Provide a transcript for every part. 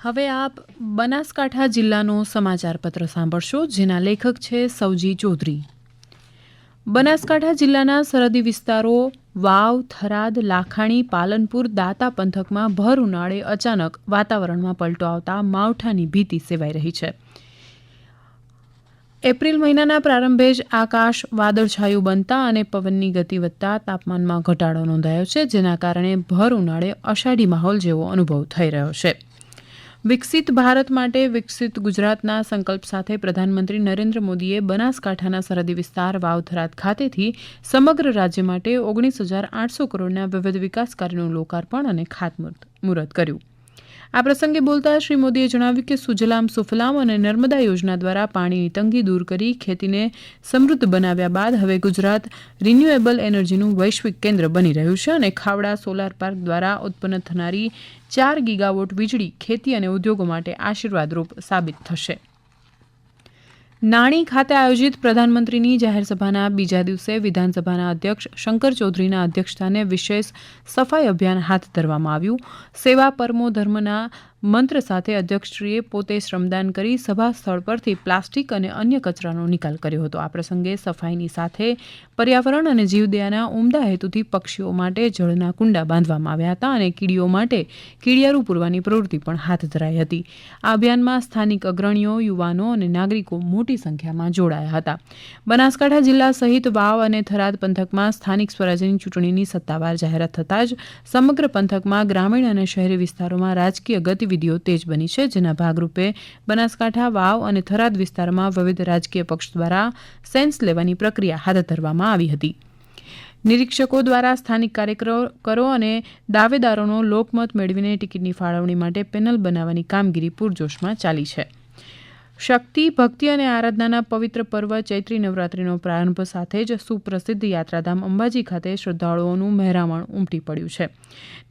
હવે આપ બનાસકાંઠા જિલ્લાનો સમાચાર પત્ર સાંભળશો, જેના લેખક છે સૌજી ચૌધરી. બનાસકાંઠા જિલ્લાના સરહદી વિસ્તારો વાવ, થરાદ, લાખાણી, પાલનપુર, દાતા પંથકમાં ભર ઉનાળે અચાનક વાતાવરણમાં પલટો આવતા માવઠાની ભીતિ સેવાઈ રહી છે. એપ્રિલ મહિનાના પ્રારંભે જ આકાશ વાદળછાયું બનતા અને પવનની ગતિ વધતા તાપમાનમાં ઘટાડો નોંધાયો છે, જેના કારણે ભર ઉનાળે અષાઢી માહોલ જેવો અનુભવ થઈ રહ્યો છે. વિકસિત ભારત માટે વિકસિત ગુજરાતના સંકલ્પ સાથે પ્રધાનમંત્રી નરેન્દ્ર મોદીએ બનાસકાંઠાના સરહદી વિસ્તાર વાવ-થરાદ ખાતેથી સમગ્ર રાજ્ય માટે 19,800 કરોડના વિવિધ વિકાસ કાર્યોનું લોકાર્પણ અને ખાતમુહૂર્ત કર્યું. આ પ્રસંગે બોલતા શ્રી મોદીએ જણાવ્યું કે સુજલામ સુફલામ અને નર્મદા યોજના દ્વારા પાણીની તંગી દૂર કરી ખેતીને સમૃદ્ધ બનાવ્યા બાદ હવે ગુજરાત રિન્યુએબલ એનર્જીનું વૈશ્વિક કેન્દ્ર બની રહ્યું છે અને ખાવડા સોલાર પાર્ક દ્વારા ઉત્પન્ન થનારી 4 ગીગાવોટ વીજળી ખેતી અને ઉદ્યોગો માટે આશીર્વાદરૂપ સાબિત થશે. નાણી ખાતે આયોજિત પ્રધાનમંત્રીની જાહેર સભાના બીજા દિવસે વિધાનસભાના અધ્યક્ષ શંકર ચૌધરીના અધ્યક્ષસ્થાને વિશેષ સફાઈ અભિયાન હાથ ધરવામાં આવ્યું. સેવા પરમો ધર્મના મંત્ર સાથે અધ્યક્ષશ્રીએ પોતે શ્રમદાન કરી સભા સ્થળ પરથી પ્લાસ્ટિક અને અન્ય કચરાનો નિકાલ કર્યો હતો. આ પ્રસંગે સફાઈની સાથે પર્યાવરણ અને જીવદયાના ઉમદા હેતુથી પક્ષીઓ માટે જળના કુંડા બાંધવામાં આવ્યા હતા અને કીડીઓ માટે કીડિયારું પૂરવાની પ્રવૃત્તિ પણ હાથ ધરાઈ હતી. આ અભિયાનમાં સ્થાનિક અગ્રણીઓ, યુવાનો અને નાગરિકો મોટી સંખ્યામાં જોડાયા હતા. બનાસકાંઠા જિલ્લા સહિત વાવ અને થરાદ પંથકમાં સ્થાનિક સ્વરાજ્યની ચૂંટણીની સત્તાવાર જાહેરાત થતાં જ સમગ્ર પંથકમાં ગ્રામીણ અને શહેરી વિસ્તારોમાં રાજકીય ગતિવિધિઓ તેજ બની છે, જેના ભાગરૂપે બનાસકાંઠા, વાવ અને થરાદ વિસ્તારમાં વિવિધ રાજકીય પક્ષ દ્વારા સેન્સ લેવાની પ્રક્રિયા હાથ ધરવામાં આવી હતી. નિરીક્ષકો દ્વારા સ્થાનિક કાર્યકરો અને દાવેદારોનો લોકમત મેળવીને ટિકિટની ફાળવણી માટે પેનલ બનાવવાની કામગીરી પૂરજોશમાં ચાલી છે. શક્તિ, ભક્તિ અને આરાધનાના પવિત્ર પર્વ ચૈત્રી નવરાત્રિનો પ્રારંભ સાથે જ સુપ્રસિદ્ધ યાત્રાધામ અંબાજી ખાતે શ્રદ્ધાળુઓનું મહેરામણ ઉમટી પડ્યું છે.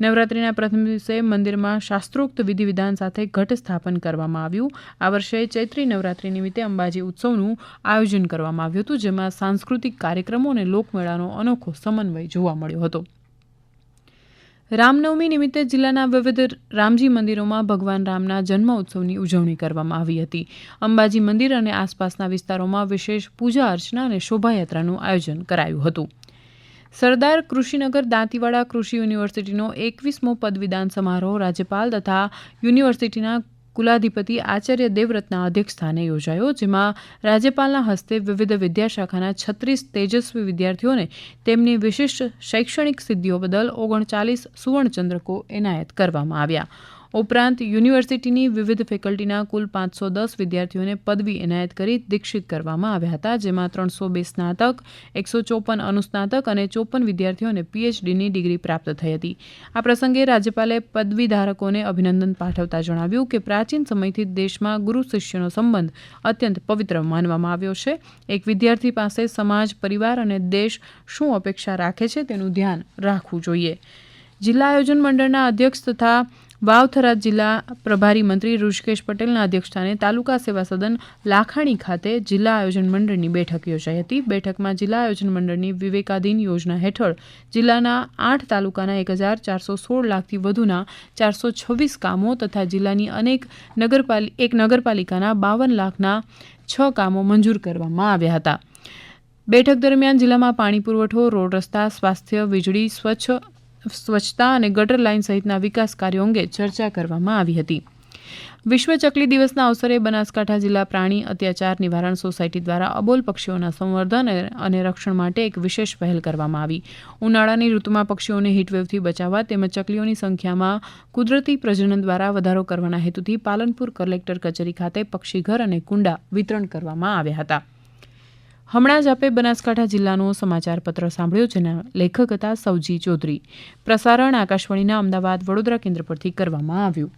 નવરાત્રિના પ્રથમ દિવસે મંદિરમાં શાસ્ત્રોક્ત વિધિવિધાન સાથે ઘટ સ્થાપન કરવામાં આવ્યું. આ વર્ષે ચૈત્રી નવરાત્રિ નિમિત્તે અંબાજી ઉત્સવનું આયોજન કરવામાં આવ્યું હતું, જેમાં સાંસ્કૃતિક કાર્યક્રમો અને લોકમેળાનો અનોખો સમન્વય જોવા મળ્યો હતો. રામનવમી નિમિત્તે જિલ્લાના વિવિધ રામજી મંદિરોમાં ભગવાન રામના જન્મ ઉત્સવની ઉજવણી કરવામાં આવી હતી. અંબાજી મંદિર અને આસપાસના વિસ્તારોમાં વિશેષ પૂજા અર્ચના અને શોભાયાત્રાનું આયોજન કરાયું હતું. સરદાર કૃષિનગર દાંતીવાડા કૃષિ યુનિવર્સિટીનો 21મો પદવીદાન સમારોહ રાજ્યપાલ તથા યુનિવર્સિટીના કુલાધિપતિ આચાર્ય દેવવ્રતના અધ્યક્ષસ્થાને યોજાયો, જેમાં રાજ્યપાલના હસ્તે વિવિધ વિદ્યાશાખાના 36 તેજસ્વી વિદ્યાર્થીઓને તેમની વિશિષ્ટ શૈક્ષણિક સિદ્ધિઓ બદલ 39 સુવર્ણચંદ્રકો એનાયત કરવામાં આવ્યા. ઉપરાંત યુનિવર્સિટીની વિવિધ ફેકલ્ટીના કુલ 510 વિદ્યાર્થીઓને પદવી એનાયત કરી દીક્ષિત કરવામાં આવ્યા હતા, જેમાં 302 સ્નાતક, 154 અનુસ્નાતક અને 54 વિદ્યાર્થીઓને પીએચડીની ડિગ્રી પ્રાપ્ત થઈ હતી. આ પ્રસંગે રાજ્યપાલે પદવીધારકોને અભિનંદન પાઠવતા જણાવ્યું કે પ્રાચીન સમયથી દેશમાં ગુરુ શિષ્યનો સંબંધ અત્યંત પવિત્ર માનવામાં આવ્યો છે. એક વિદ્યાર્થી પાસે સમાજ, પરિવાર અને દેશ શું અપેક્ષા રાખે છે તેનું ધ્યાન રાખવું જોઈએ. જિલ્લા આયોજન મંડળના અધ્યક્ષ તથા વાવ-થરાદ જિલ્લા પ્રભારી મંત્રી ઋષિકેશ પટેલના અધ્યક્ષસ્થાને તાલુકા સેવા સદન લાખાણી ખાતે જિલ્લા આયોજન મંડળની બેઠક યોજાઈ હતી. બેઠકમાં જિલ્લા આયોજન મંડળની વિવેકાધીન યોજના હેઠળ જિલ્લાના 8 તાલુકાના 1,416 લાખથી વધુના 426 કામો તથા જિલ્લાની એક નગરપાલિકાના 52 લાખના 6 કામો મંજૂર કરવામાં આવ્યા હતા. બેઠક દરમિયાન જિલ્લામાં પાણી પુરવઠો, રોડ રસ્તા, સ્વાસ્થ્ય, વીજળી, સ્વચ્છતા અને ગટર લાઇન સહિતના વિકાસ કાર્યો અંગે ચર્ચા કરવામાં આવી હતી. વિશ્વ ચકલી દિવસના અવસરે બનાસકાંઠા જિલ્લા પ્રાણી અત્યાચાર નિવારણ સોસાયટી દ્વારા અબોલ પક્ષીઓના સંવર્ધન અને રક્ષણ માટે એક વિશેષ પહેલ કરવામાં આવી. ઉનાળાની ઋતુમાં પક્ષીઓને હીટવેવથી બચાવવા તેમજ ચકલીઓની સંખ્યામાં કુદરતી પ્રજનન દ્વારા વધારો કરવાના હેતુથી પાલનપુર કલેક્ટર કચેરી ખાતે પક્ષીઘર અને કુંડા વિતરણ કરવામાં આવ્યા હતા. હમણાં જ આપે બનાસકાંઠા જિલ્લાનો સમાચાર પત્ર સાંભળ્યો, જેના લેખક હતા સૌજી ચૌધરી. પ્રસારણ આકાશવાણીના અમદાવાદ, વડોદરા કેન્દ્ર પરથી કરવામાં આવ્યું.